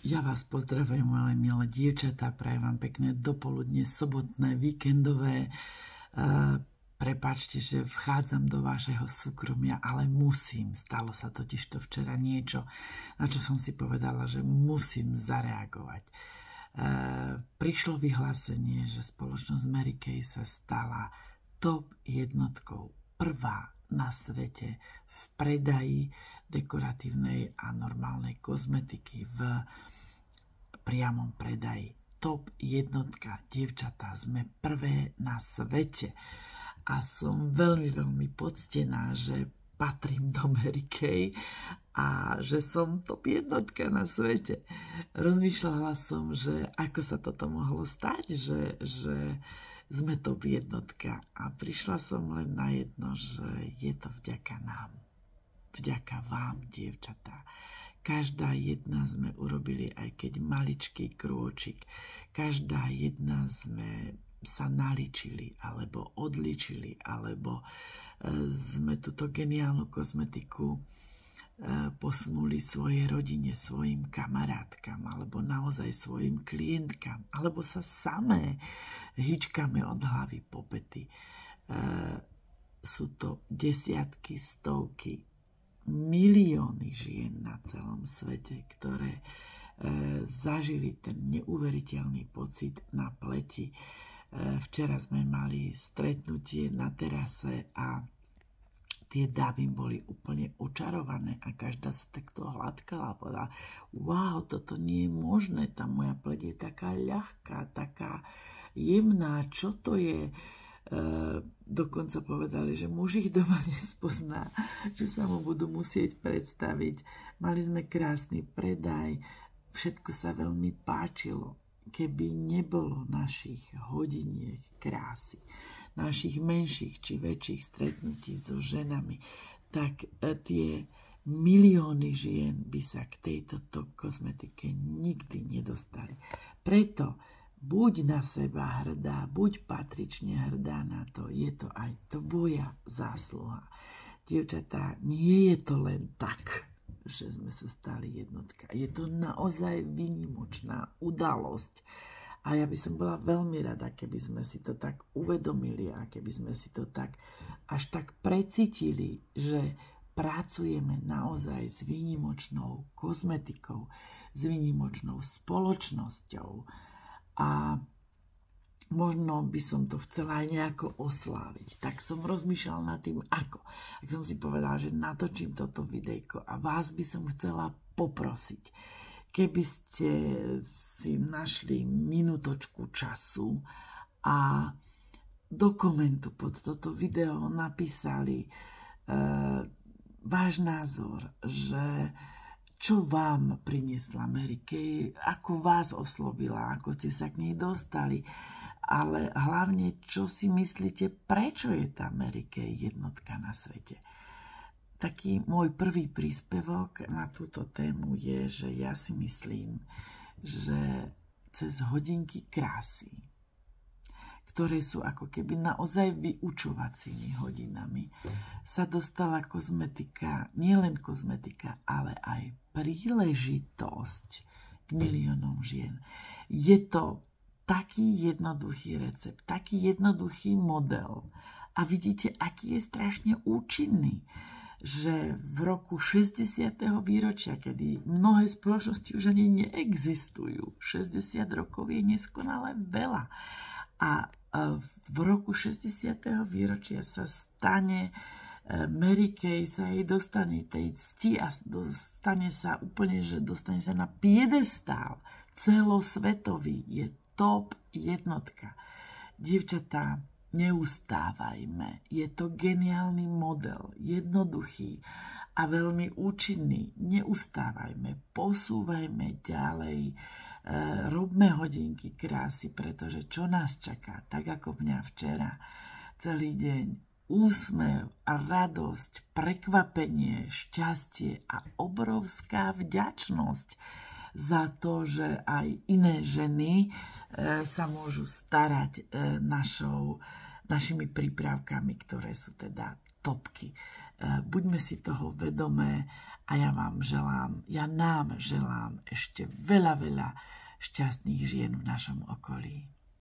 Ja vás pozdravujem, ale milé dievčatá, prajem vám pekné dopoludne, sobotné, víkendové. Prepáčte, že vchádzam do vášho súkromia, ale musím. Stalo sa totižto včera niečo, na čo som si povedala, že musím zareagovať. Prišlo vyhlásenie, že spoločnosť Mary Kay sa stala top jednotkou, prvá na svete v predaji dekoratívnej a normálnej kozmetiky v priamom predaji. Top jednotka, dievčatá, sme prvé na svete. A som veľmi, veľmi poctená, že patrím do Mary Kay a že som top jednotka na svete. Rozmýšľala som, že ako sa toto mohlo stať, že sme top jednotka. A prišla som len na jedno, že je to vďaka nám. Vďaka vám, dievčatá. Každá jedna sme urobili, aj keď maličký krôčik. Každá jedna sme sa naličili, alebo odličili, alebo sme túto geniálnu kozmetiku posunuli svojej rodine, svojim kamarátkam, alebo naozaj svojim klientkám, alebo sa samé hýčkame od hlavy po pety. Sú to desiatky, stovky, milióny žien na celom svete, ktoré zažili ten neuveriteľný pocit na pleti. Včera sme mali stretnutie na terase a tie dámy boli úplne očarované a každá sa takto hladkala a povedala: wow, toto nie je možné, tá moja pleť je taká ľahká, taká jemná, čo to je? Dokonca povedali, že muž ich doma nespozná, že sa mu budú musieť predstaviť. Mali sme krásny predaj, všetko sa veľmi páčilo. Keby nebolo našich hodiniek krásy, našich menších či väčších stretnutí so ženami, tak tie milióny žien by sa k tejto top kozmetike nikdy nedostali. Preto buď na seba hrdá, buď patrične hrdá na to, je to aj tvoja zásluha. Dievčatá, nie je to len tak, že sme sa stali jednotka. Je to naozaj výnimočná udalosť. A ja by som bola veľmi rada, keby sme si to tak uvedomili a keby sme si to tak až tak precítili, že pracujeme naozaj s výnimočnou kozmetikou, s výnimočnou spoločnosťou. A možno by som to chcela aj nejako osláviť. Tak som rozmýšľala nad tým, ako. Tak som si povedala, že natočím toto videjko a vás by som chcela poprosiť, keby ste si našli minútočku času a do komentu pod toto video napísali váš názor, že čo vám priniesla Mary Kay, ako vás oslovila, ako ste sa k nej dostali, ale hlavne, čo si myslíte, prečo je tá Mary Kay jednotka na svete. Taký môj prvý príspevok na túto tému je, že ja si myslím, že cez hodinky krásy, ktoré sú ako keby naozaj vyučovacími hodinami, sa dostala kozmetika, nielen kozmetika, ale aj príležitosť k miliónom žien. Je to taký jednoduchý recept, taký jednoduchý model. A vidíte, aký je strašne účinný, že v roku 60. výročia, kedy mnohé spoločnosti už ani neexistujú, 60 rokov je neskonale veľa. A v roku 60. výročia sa stane Mary Kay, sa jej dostane tej cti a dostane sa úplne, že dostane sa na piedestál celosvetový. Je top jednotka. Dievčatá, neustávajme. Je to geniálny model, jednoduchý a veľmi účinný. Neustávajme, posúvajme ďalej, robme hodinky krásy, pretože čo nás čaká, tak ako mňa včera, celý deň, úsmev, radosť, prekvapenie, šťastie a obrovská vďačnosť za to, že aj iné ženy sa môžu starať našimi prípravkami, ktoré sú teda topky. Buďme si toho vedomé A ja nám želám ešte veľa, veľa šťastných žien v našom okolí.